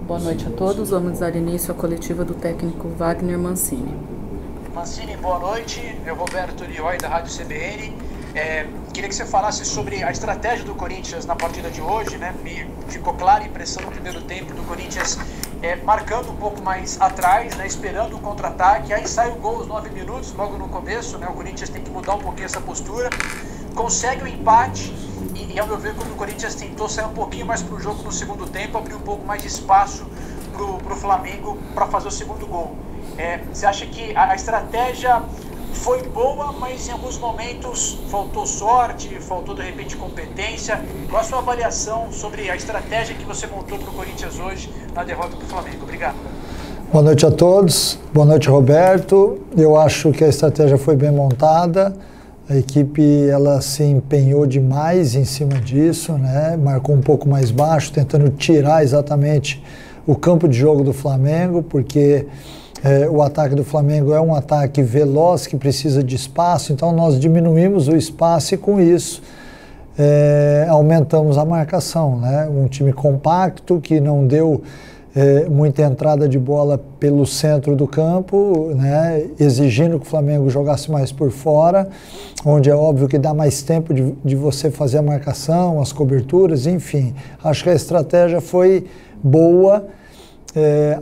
Boa noite a todos. Vamos dar início à coletiva do técnico Wagner Mancini. Mancini, boa noite. Eu, Roberto Lioi, da Rádio CBN. Queria que você falasse sobre a estratégia do Corinthians na partida de hoje, né? Me ficou clara a impressão no primeiro tempo do Corinthians marcando um pouco mais atrás, né? Esperando o contra-ataque. Aí sai o gol aos 9 minutos, logo no começo, né? O Corinthians tem que mudar um pouquinho essa postura. Consegue o empate e ao meu ver, quando o Corinthians tentou sair um pouquinho mais para o jogo no segundo tempo, abriu um pouco mais de espaço para o Flamengo para fazer o segundo gol. Você acha que a estratégia foi boa, mas em alguns momentos faltou sorte, faltou de repente competência? Qual a sua avaliação sobre a estratégia que você montou para o Corinthians hoje na derrota para o Flamengo? Obrigado. Boa noite a todos, boa noite, Roberto. Eu acho que a estratégia foi bem montada. A equipe ela se empenhou demais em cima disso, né? Marcou um pouco mais baixo, tentando tirar exatamente o campo de jogo do Flamengo, porque o ataque do Flamengo é um ataque veloz que precisa de espaço, então nós diminuímos o espaço e com isso aumentamos a marcação, né? Um time compacto que não deu muita entrada de bola pelo centro do campo, né, exigindo que o Flamengo jogasse mais por fora, onde é óbvio que dá mais tempo de você fazer a marcação, as coberturas, enfim. Acho que a estratégia foi boa,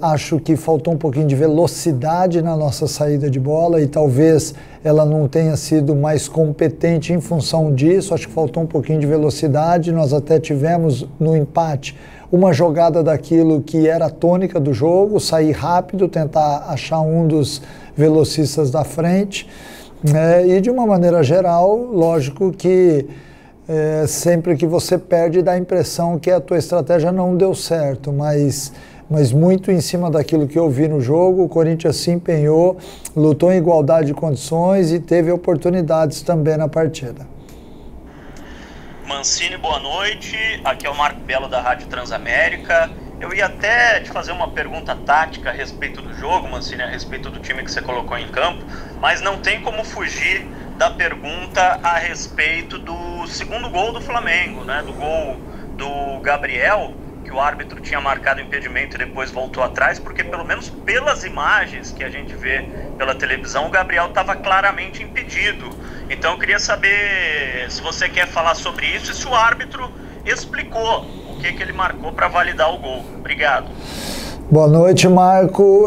acho que faltou um pouquinho de velocidade na nossa saída de bola e talvez ela não tenha sido mais competente em função disso, acho que faltou um pouquinho de velocidade. Nós até tivemos no empate uma jogada daquilo que era a tônica do jogo, sair rápido, tentar achar um dos velocistas da frente, e de uma maneira geral, lógico que sempre que você perde dá a impressão que a tua estratégia não deu certo, mas muito em cima daquilo que eu vi no jogo, o Corinthians se empenhou, lutou em igualdade de condições e teve oportunidades também na partida. Mancini, boa noite. Aqui é o Marco Belo da Rádio Transamérica. Eu ia até te fazer uma pergunta tática a respeito do jogo, Mancini, a respeito do time que você colocou em campo, mas não tem como fugir da pergunta a respeito do segundo gol do Flamengo, né? Do gol do Gabriel, que o árbitro tinha marcado impedimento e depois voltou atrás, porque pelo menos pelas imagens que a gente vê pela televisão, o Gabriel estava claramente impedido. Então eu queria saber se você quer falar sobre isso e se o árbitro explicou o que ele marcou para validar o gol. Obrigado. Boa noite, Marco.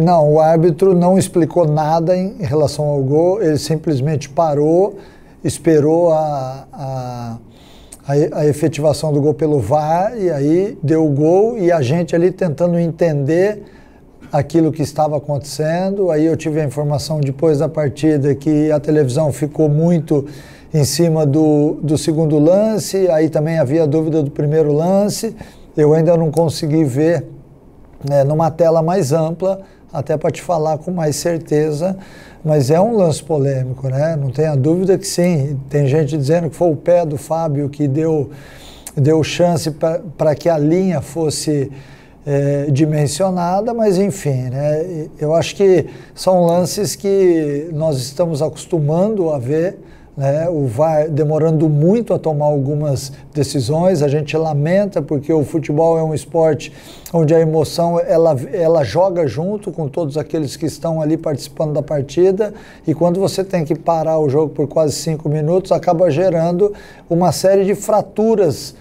Não, o árbitro não explicou nada em relação ao gol, ele simplesmente parou, esperou a efetivação do gol pelo VAR e aí deu o gol e a gente ali tentando entender aquilo que estava acontecendo. Aí eu tive a informação depois da partida que a televisão ficou muito em cima do segundo lance, aí também havia dúvida do primeiro lance. Eu ainda não consegui ver numa tela mais ampla, até para te falar com mais certeza, mas é um lance polêmico, né? Não tenha dúvida que sim. Tem gente dizendo que foi o pé do Fábio que deu chance para que a linha fosse dimensionada, mas enfim, né? Eu acho que são lances que nós estamos acostumando a ver, né? O VAR demorando muito a tomar algumas decisões. A gente lamenta porque o futebol é um esporte onde a emoção ela joga junto com todos aqueles que estão ali participando da partida, e quando você tem que parar o jogo por quase 5 minutos, acaba gerando uma série de fraturas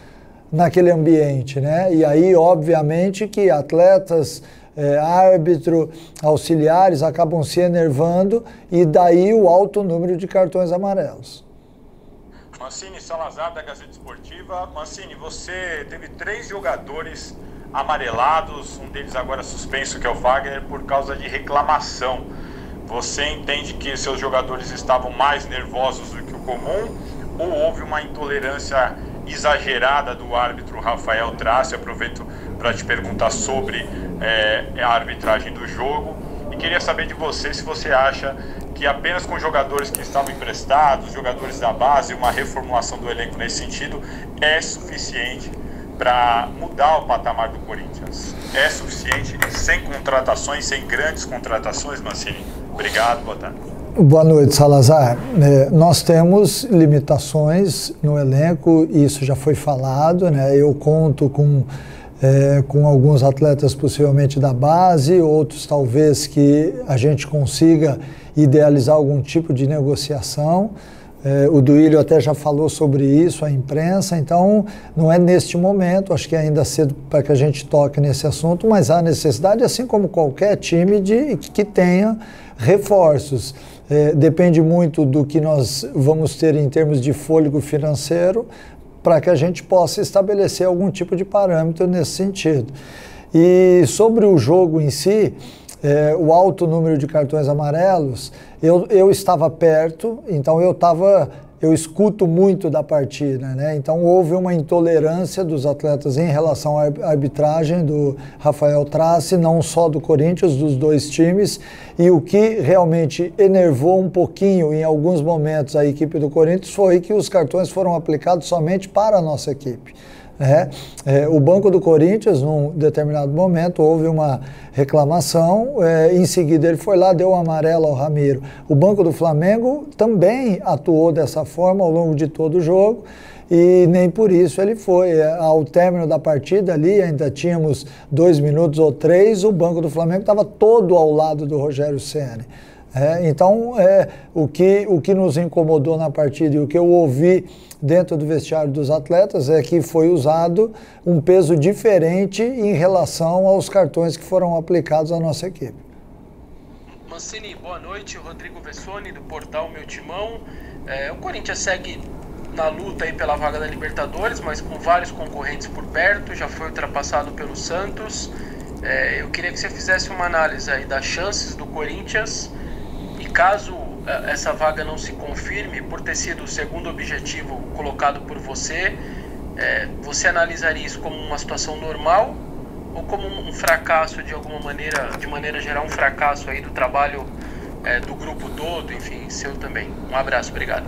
naquele ambiente, né? E aí, obviamente, que atletas, árbitro, auxiliares acabam se enervando e daí o alto número de cartões amarelos. Mancini, Salazar da Gazeta Esportiva. Mancini, você teve 3 jogadores amarelados, um deles agora suspenso, que é o Wagner, por causa de reclamação. Você entende que seus jogadores estavam mais nervosos do que o comum ou houve uma intolerância exagerada do árbitro Rafael Trace? Aproveito para te perguntar sobre a arbitragem do jogo e queria saber de você se você acha que apenas com jogadores que estavam emprestados, jogadores da base, uma reformulação do elenco nesse sentido é suficiente para mudar o patamar do Corinthians. É suficiente sem contratações, sem grandes contratações, Mancini? Obrigado, boa tarde. Boa noite, Salazar. Nós temos limitações no elenco, isso já foi falado, né? Eu conto com com alguns atletas possivelmente da base, outros talvez que a gente consiga idealizar algum tipo de negociação. O Duílio até já falou sobre isso, a imprensa, então não é neste momento, acho que é ainda cedo para que a gente toque nesse assunto, mas há necessidade, assim como qualquer time, de que tenha reforços. Depende muito do que nós vamos ter em termos de fôlego financeiro, para que a gente possa estabelecer algum tipo de parâmetro nesse sentido. E sobre o jogo em si, o alto número de cartões amarelos, eu estava perto, então eu escuto muito da partida, né? Então houve uma intolerância dos atletas em relação à arbitragem do Rafael Trace, não só do Corinthians, dos dois times, e o que realmente enervou um pouquinho em alguns momentos a equipe do Corinthians foi que os cartões foram aplicados somente para a nossa equipe. O Banco do Corinthians, num determinado momento, houve uma reclamação, em seguida ele foi lá, deu um amarelo ao Ramiro. O Banco do Flamengo também atuou dessa forma ao longo de todo o jogo e nem por isso ele foi. Ao término da partida ali, ainda tínhamos 2 minutos ou 3, o Banco do Flamengo estava todo ao lado do Rogério Ceni. Então, o que nos incomodou na partida e o que eu ouvi dentro do vestiário dos atletas é que foi usado um peso diferente em relação aos cartões que foram aplicados à nossa equipe. Mancini, boa noite. Rodrigo Vessoni, do portal Meu Timão. O Corinthians segue na luta aí pela vaga da Libertadores, mas com vários concorrentes por perto, já foi ultrapassado pelo Santos. Eu queria que você fizesse uma análise aí das chances do Corinthians e caso essa vaga não se confirme, por ter sido o segundo objetivo colocado por você, você analisaria isso como uma situação normal ou como um fracasso de alguma maneira, de maneira geral, um fracasso aí do trabalho do grupo todo, enfim, seu também? Um abraço, obrigado.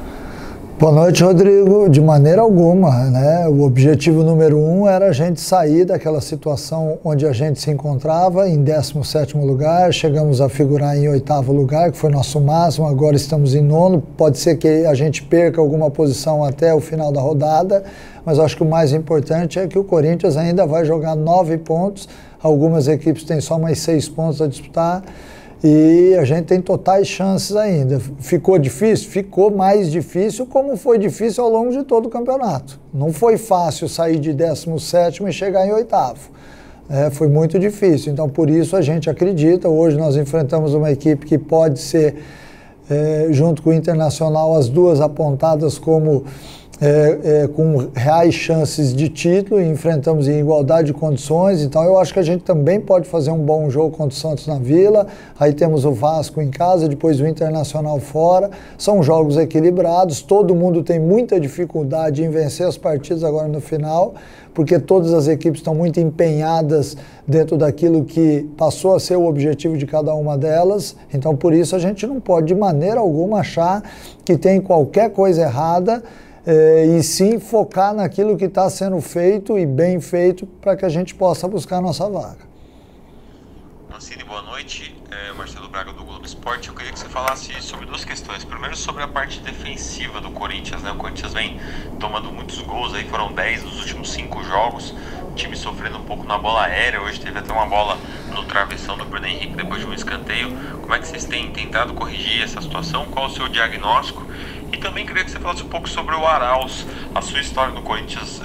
Boa noite, Rodrigo. De maneira alguma, né? O objetivo número 1 era a gente sair daquela situação onde a gente se encontrava em 17º lugar, chegamos a figurar em 8º lugar, que foi nosso máximo, agora estamos em 9º, pode ser que a gente perca alguma posição até o final da rodada, mas acho que o mais importante é que o Corinthians ainda vai jogar 9 pontos, algumas equipes têm só mais 6 pontos a disputar, e a gente tem totais chances ainda. Ficou difícil? Ficou mais difícil, como foi difícil ao longo de todo o campeonato. Não foi fácil sair de 17º e chegar em 8º. Foi muito difícil. Então, por isso a gente acredita. Hoje nós enfrentamos uma equipe que pode ser, junto com o Internacional, as duas apontadas como com reais chances de título, e enfrentamos em igualdade de condições, então eu acho que a gente também pode fazer um bom jogo contra o Santos na Vila, aí temos o Vasco em casa, depois o Internacional fora, são jogos equilibrados, todo mundo tem muita dificuldade em vencer as partidas agora no final, porque todas as equipes estão muito empenhadas dentro daquilo que passou a ser o objetivo de cada uma delas, então por isso a gente não pode de maneira alguma achar que tem qualquer coisa errada, e sim focar naquilo que está sendo feito e bem feito para que a gente possa buscar a nossa vaga. Mancini, boa noite. Marcelo Braga do Globo Esporte. Eu queria que você falasse sobre duas questões. Primeiro, sobre a parte defensiva do Corinthians, né? O Corinthians vem tomando muitos gols, aí foram 10 nos últimos 5 jogos. O time sofrendo um pouco na bola aérea. Hoje teve até uma bola no travessão do Bruno Henrique depois de um escanteio. Como é que vocês têm tentado corrigir essa situação? Qual o seu diagnóstico? E também queria que você falasse um pouco sobre o Arauz, a sua história no Corinthians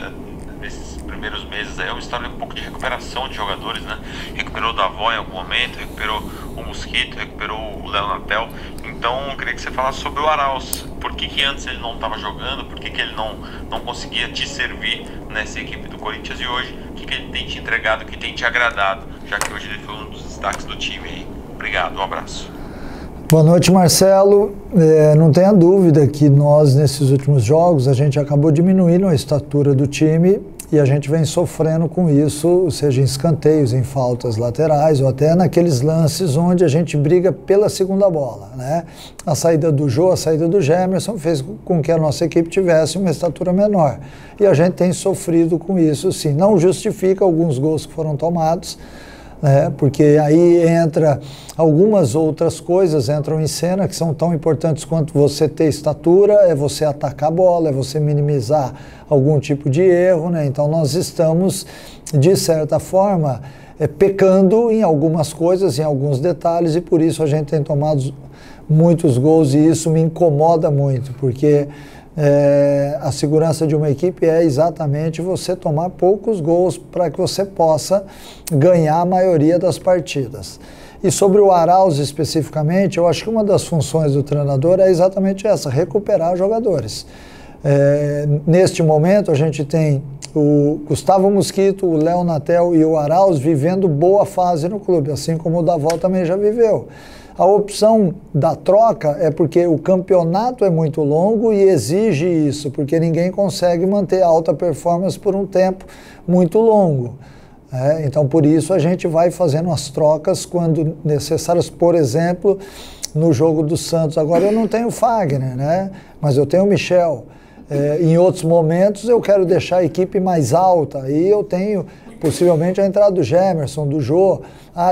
nesses primeiros meses. É uma história um pouco de recuperação de jogadores, né? Recuperou o Davó em algum momento, recuperou o Mosquito, recuperou o Léo Natel. Então eu queria que você falasse sobre o Arauz. Por que antes ele não estava jogando? Por que ele não conseguia te servir nessa equipe do Corinthians? E hoje, o que ele tem te entregado, o que tem te agradado? Já que hoje ele foi um dos destaques do time aí. Obrigado, um abraço. Boa noite, Marcelo. Não tenha dúvida que nós, nesses últimos jogos, a gente acabou diminuindo a estatura do time e a gente vem sofrendo com isso, seja em escanteios, em faltas laterais ou até naqueles lances onde a gente briga pela segunda bola, né? A saída do Jô, a saída do Gemerson fez com que a nossa equipe tivesse uma estatura menor. E a gente tem sofrido com isso, sim. Não justifica alguns gols que foram tomados, porque aí entra algumas outras coisas entram em cena que são tão importantes quanto você ter estatura, é você atacar a bola, é você minimizar algum tipo de erro, né? Então nós estamos, de certa forma, pecando em algumas coisas, em alguns detalhes, e por isso a gente tem tomado muitos gols, e isso me incomoda muito, porque a segurança de uma equipe é exatamente você tomar poucos gols para que você possa ganhar a maioria das partidas. E sobre o Arauz especificamente, eu acho que uma das funções do treinador é exatamente essa, recuperar jogadores. Neste momento a gente tem o Gustavo Mosquito, o Léo Natel e o Arauz vivendo boa fase no clube, assim como o Davó também já viveu. A opção da troca é porque o campeonato é muito longo e exige isso, porque ninguém consegue manter alta performance por um tempo muito longo. Então, por isso, a gente vai fazendo as trocas quando necessárias. Por exemplo, no jogo do Santos, agora eu não tenho o Fagner, né? Mas eu tenho o Michel. Em outros momentos, eu quero deixar a equipe mais alta, e eu tenho possivelmente a entrada do Gemerson, do Jô.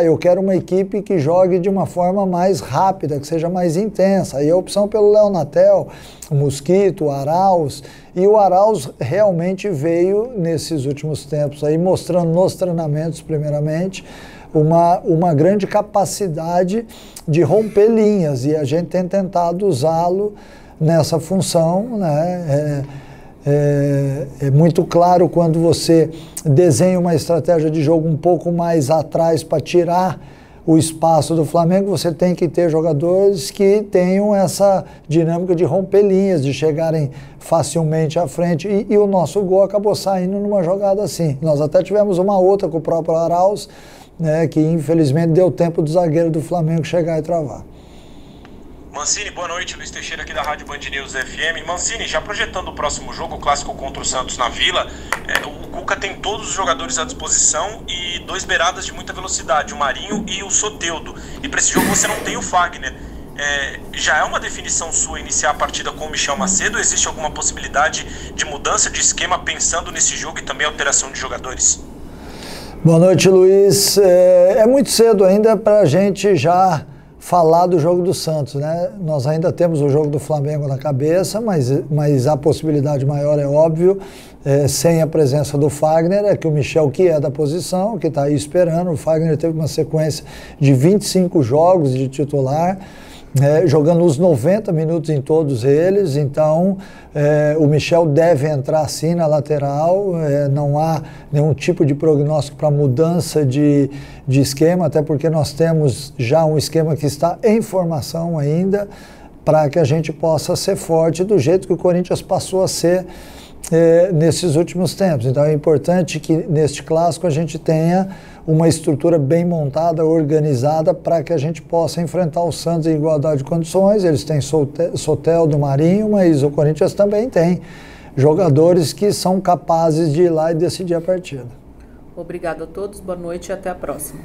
Eu quero uma equipe que jogue de uma forma mais rápida, que seja mais intensa. Aí a opção pelo Léo Natel, o Mosquito, o Arauz. E o Arauz realmente veio nesses últimos tempos aí, mostrando nos treinamentos, primeiramente, uma grande capacidade de romper linhas. E a gente tem tentado usá-lo nessa função, né? É muito claro quando você desenha uma estratégia de jogo um pouco mais atrás para tirar o espaço do Flamengo, você tem que ter jogadores que tenham essa dinâmica de romper linhas, de chegarem facilmente à frente. E o nosso gol acabou saindo numa jogada assim. Nós até tivemos uma outra com o próprio Arauz, né, que infelizmente deu tempo do zagueiro do Flamengo chegar e travar. Mancini, boa noite, Luiz Teixeira aqui da Rádio Band News FM. Mancini, já projetando o próximo jogo, o clássico contra o Santos na Vila, o Cuca tem todos os jogadores à disposição e 2 beiradas de muita velocidade, o Marinho e o Soteldo. E para esse jogo você não tem o Fagner. Já é uma definição sua iniciar a partida com o Michel Macedo? Existe alguma possibilidade de mudança de esquema pensando nesse jogo e também alteração de jogadores? Boa noite, Luiz. É muito cedo ainda para a gente já falar do jogo do Santos, né? Nós ainda temos o jogo do Flamengo na cabeça, mas a possibilidade maior é óbvio, sem a presença do Fagner, é que o Michel, que é da posição, que está aí esperando. O Fagner teve uma sequência de 25 jogos de titular, jogando os 90 minutos em todos eles, então o Michel deve entrar sim na lateral, não há nenhum tipo de prognóstico para mudança de esquema, até porque nós temos já um esquema que está em formação ainda, para que a gente possa ser forte do jeito que o Corinthians passou a ser nesses últimos tempos. Então é importante que neste clássico a gente tenha uma estrutura bem montada, organizada, para que a gente possa enfrentar o Santos em igualdade de condições. Eles têm Soteldo, Marinho, mas o Corinthians também tem jogadores que são capazes de ir lá e decidir a partida. Obrigado a todos, boa noite e até a próxima.